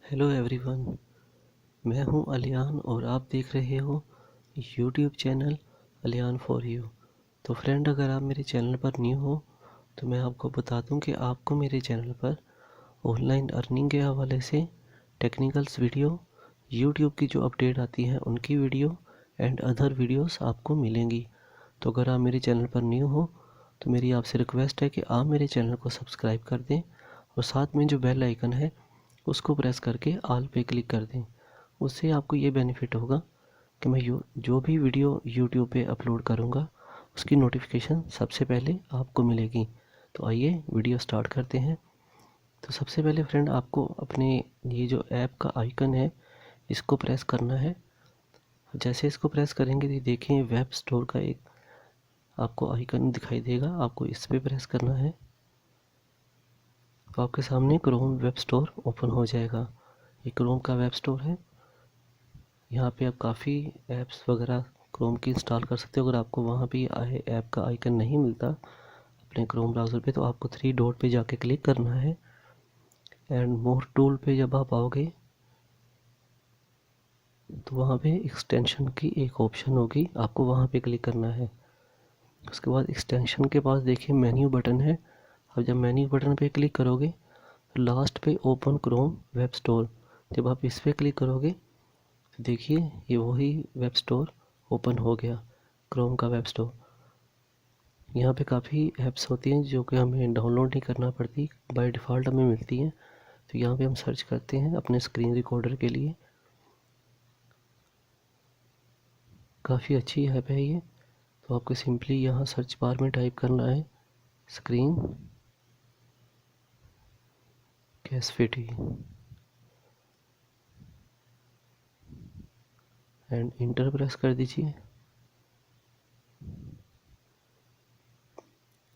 Hello everyone, मैं हूं अलियान और आप देख रहे हो यूट्यूब चैनल अलियान फॉर यू। तो फ्रेंड, अगर आप मेरे चैनल पर न्यू हो तो मैं आपको बता दूं कि आपको मेरे चैनल पर ऑनलाइन अर्निंग के हवाले से टेक्निकल्स वीडियो, यूट्यूब की जो अपडेट आती है उनकी वीडियो एंड अदर वीडियोस आपको मिलेंगी। तो अगर आप मेरे चैनल पर न्यू हो तो मेरी आपसे रिक्वेस्ट है कि आप मेरे चैनल को सब्सक्राइब कर दें और साथ में जो बेल आइकन है उसको प्रेस करके ऑल पे क्लिक कर दें। उससे आपको ये बेनिफिट होगा कि मैं जो भी वीडियो यूट्यूब पे अपलोड करूँगा उसकी नोटिफिकेशन सबसे पहले आपको मिलेगी। तो आइए वीडियो स्टार्ट करते हैं। तो सबसे पहले फ्रेंड, आपको अपने ये जो ऐप का आइकन है इसको प्रेस करना है। जैसे इसको प्रेस करेंगे तो देखिए वेब स्टोर का एक आपको आइकन दिखाई देगा, आपको इस पर प्रेस करना है तो आपके सामने क्रोम वेब स्टोर ओपन हो जाएगा। ये क्रोम का वेब स्टोर है। यहाँ पे आप काफ़ी ऐप्स वगैरह क्रोम की इंस्टॉल कर सकते हो। अगर आपको वहाँ पे ऐप का आइकन नहीं मिलता अपने क्रोम ब्राउज़र पे तो आपको थ्री डॉट पे जाके क्लिक करना है एंड मोर टूल पे जब आप आओगे तो वहाँ पे एक्सटेंशन की एक ऑप्शन होगी, आपको वहाँ पे क्लिक करना है। उसके बाद एक्सटेंशन के पास देखिए मेन्यू बटन है। अब जब मेन्यू बटन पे क्लिक करोगे तो लास्ट पे ओपन क्रोम वेब स्टोर, जब आप इस पर क्लिक करोगे तो देखिए ये वही वेब स्टोर ओपन हो गया, क्रोम का वेब स्टोर। यहाँ पे काफ़ी ऐप्स होती हैं जो कि हमें डाउनलोड नहीं करना पड़ती, बाय डिफ़ॉल्ट हमें मिलती हैं। तो यहाँ पे हम सर्च करते हैं अपने स्क्रीन रिकॉर्डर के लिए। काफ़ी अच्छी ऐप है ये। तो आपको सिंपली यहाँ सर्च बार में टाइप करना है स्क्रीन कैसफिटी एंड इंटर प्रेस कर दीजिए।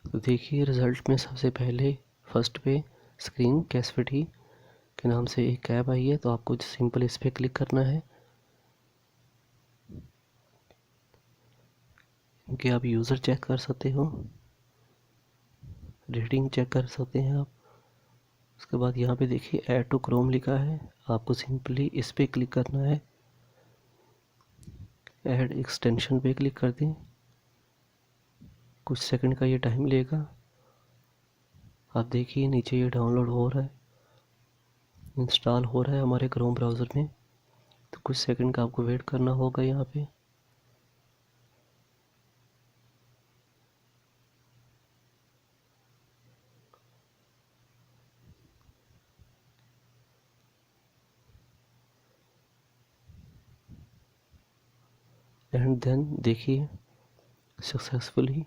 तो देखिए रिज़ल्ट में सबसे पहले फर्स्ट पे स्क्रीन कैसफिटी के नाम से एक ऐप आई है। तो आपको सिंपल इस पर क्लिक करना है। इनके आप यूज़र चेक कर सकते हो, रेटिंग चेक कर सकते हैं आप। उसके बाद यहाँ पे देखिए ऐड टू क्रोम लिखा है, आपको सिंपली इस पर क्लिक करना है। ऐड एक्सटेंशन पे क्लिक कर दें। कुछ सेकंड का ये टाइम लेगा। आप देखिए नीचे ये डाउनलोड हो रहा है, इंस्टॉल हो रहा है हमारे क्रोम ब्राउज़र में। तो कुछ सेकंड का आपको वेट करना होगा यहाँ पे। एंड देन देखिए सक्सेसफुली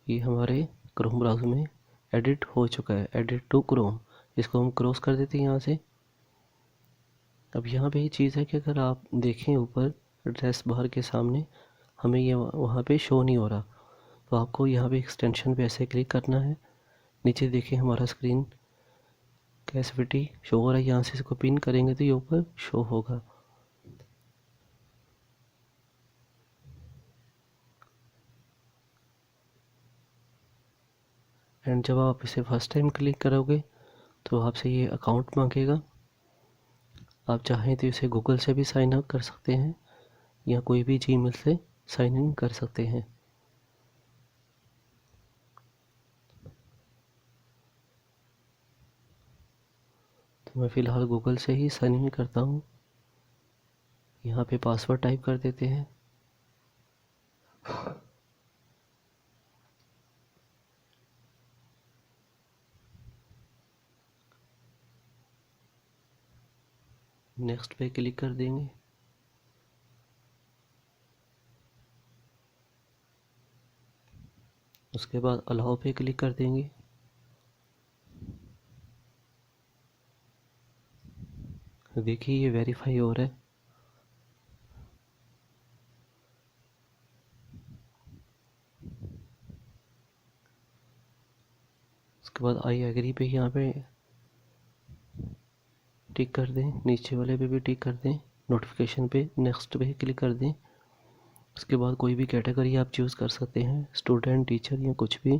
ये हमारे क्रोम ब्राउज़र में एडिट हो चुका है, एडिट टू क्रोम। इसको हम क्रॉस कर देते हैं यहाँ से। अब यहाँ पे ये चीज़ है कि अगर आप देखें ऊपर एड्रेस बार के सामने हमें ये वहाँ पे शो नहीं हो रहा, तो आपको यहाँ पे एक्सटेंशन पे ऐसे क्लिक करना है। नीचे देखिए हमारा स्क्रीन कैसविटी शो हो रहा है, यहाँ से इसको पिन करेंगे तो ये ऊपर शो होगा। एंड जब आप इसे फर्स्ट टाइम क्लिक करोगे तो आपसे ये अकाउंट मांगेगा। आप चाहें तो इसे गूगल से भी साइन अप कर सकते हैं या कोई भी जीमेल से साइन इन कर सकते हैं। तो मैं फ़िलहाल गूगल से ही साइन इन करता हूँ। यहाँ पे पासवर्ड टाइप कर देते हैं। नेक्स्ट पे क्लिक कर देंगे। उसके बाद अलाउ पे क्लिक कर देंगे। देखिए ये वेरीफाई हो रहा है। उसके बाद आई एग्री पे यहाँ पे टिक कर दें, नीचे वाले पे भी टिक कर दें, नोटिफिकेशन पे नेक्स्ट पे क्लिक कर दें। उसके बाद कोई भी कैटेगरी आप चूज़ कर सकते हैं, स्टूडेंट, टीचर या कुछ भी।